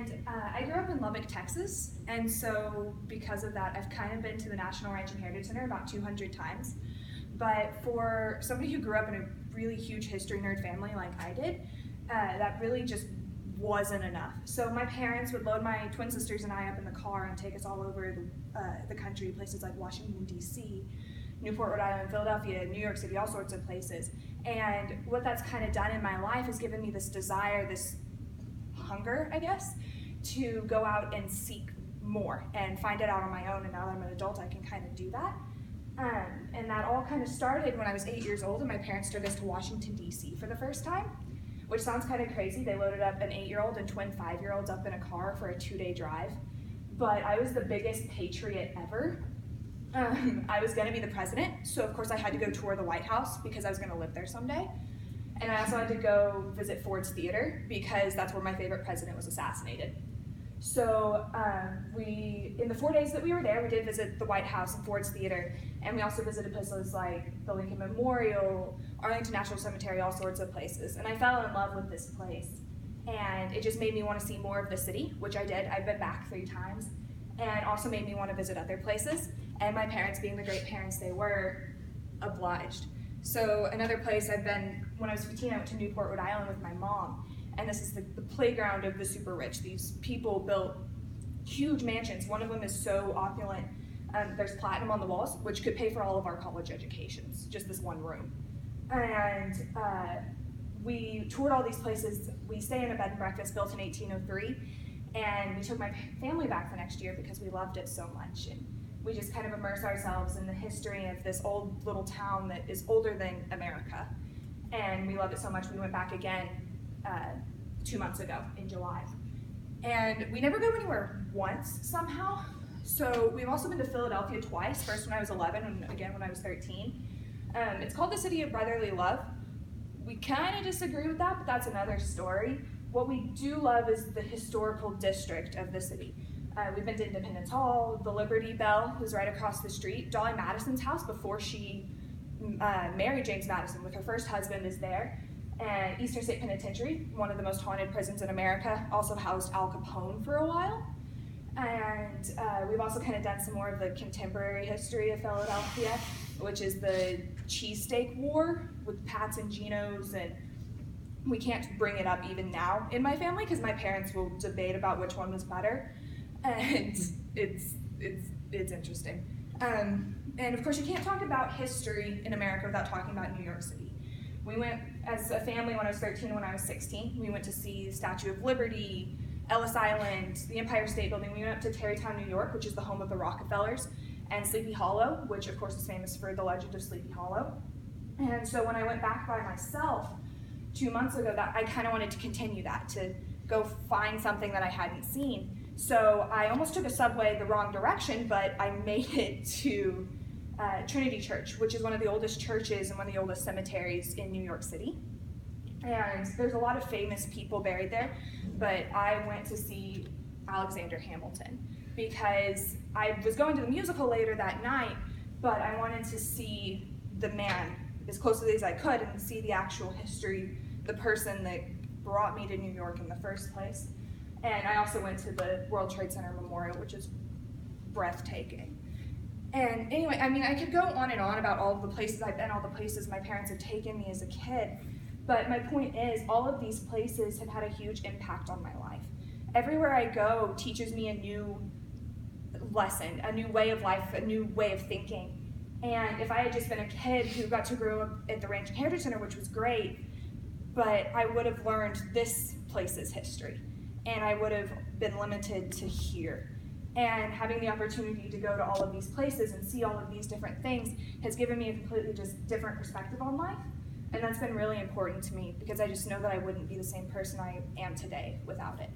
And I grew up in Lubbock, Texas, and so because of that, I've kind of been to the National Ranch and Heritage Center about 200 times. But for somebody who grew up in a really huge history nerd family like I did, that really just wasn't enough. So my parents would load my twin sisters and I up in the car and take us all over the country, places like Washington, D.C., Newport, Rhode Island, Philadelphia, New York City, all sorts of places. And what that's kind of done in my life has given me this desire, this hunger, I guess, to go out and seek more and find it out on my own. And now that I'm an adult, I can kind of do that. And that all kind of started when I was 8 years old and my parents took us to Washington, D.C. for the first time, which sounds kind of crazy. They loaded up an 8-year-old and twin 5-year-olds up in a car for a 2-day drive. But I was the biggest patriot ever. I was gonna be the president, so of course I had to go tour the White House because I was gonna live there someday. And I also had to go visit Ford's Theater because that's where my favorite president was assassinated. So in the 4 days that we were there, we did visit the White House and Ford's Theater, and we also visited places like the Lincoln Memorial, Arlington National Cemetery, all sorts of places. And I fell in love with this place. And it just made me want to see more of the city, which I did. I've been back 3 times. And also made me want to visit other places. And my parents, being the great parents they were, obliged. So another place I've been, when I was 15, I went to Newport, Rhode Island with my mom. And this is the playground of the super rich. These people built huge mansions. One of them is so opulent. There's platinum on the walls, which could pay for all of our college educations, just this one room. And we toured all these places. We stay in a bed and breakfast built in 1803. And we took my family back the next year because we loved it so much. And we just kind of immerse ourselves in the history of this old little town that is older than America. And we loved it so much we went back again 2 months ago in July. And we never go anywhere once somehow. So we've also been to Philadelphia twice, first when I was 11 and again when I was 13. It's called the City of Brotherly Love. We kind of disagree with that, but that's another story. What we do love is the historical district of the city. We've been to Independence Hall, the Liberty Bell, who's right across the street. Dolly Madison's house before she married James Madison with her first husband is there. And Eastern State Penitentiary, one of the most haunted prisons in America, also housed Al Capone for a while. And we've also kind of done some more of the contemporary history of Philadelphia, which is the cheesesteak war with Pats and Geno's, and we can't bring it up even now in my family because my parents will debate about which one was better, and it's interesting. And of course, you can't talk about history in America without talking about New York City. We went as a family when I was 13 and when I was 16. We went to see the Statue of Liberty, Ellis Island, the Empire State Building. We went up to Tarrytown, New York, which is the home of the Rockefellers, and Sleepy Hollow, which of course is famous for the legend of Sleepy Hollow. And so when I went back by myself 2 months ago, that I kind of wanted to continue that, to go find something that I hadn't seen. So I almost took a subway the wrong direction, but I made it to Trinity Church, which is one of the oldest churches and one of the oldest cemeteries in New York City. And there's a lot of famous people buried there, but I went to see Alexander Hamilton because I was going to the musical later that night, but I wanted to see the man as closely as I could and see the actual history, the person that brought me to New York in the first place. And I also went to the World Trade Center Memorial, which is breathtaking. And anyway, I mean, I could go on and on about all of the places I've been, all the places my parents have taken me as a kid, but my point is, all of these places have had a huge impact on my life. Everywhere I go teaches me a new lesson, a new way of life, a new way of thinking. And if I had just been a kid who got to grow up at the Ranch and Heritage Center, which was great, but I would have learned this place's history, and I would have been limited to here. And having the opportunity to go to all of these places and see all of these different things has given me a completely just different perspective on life. And that's been really important to me because I just know that I wouldn't be the same person I am today without it.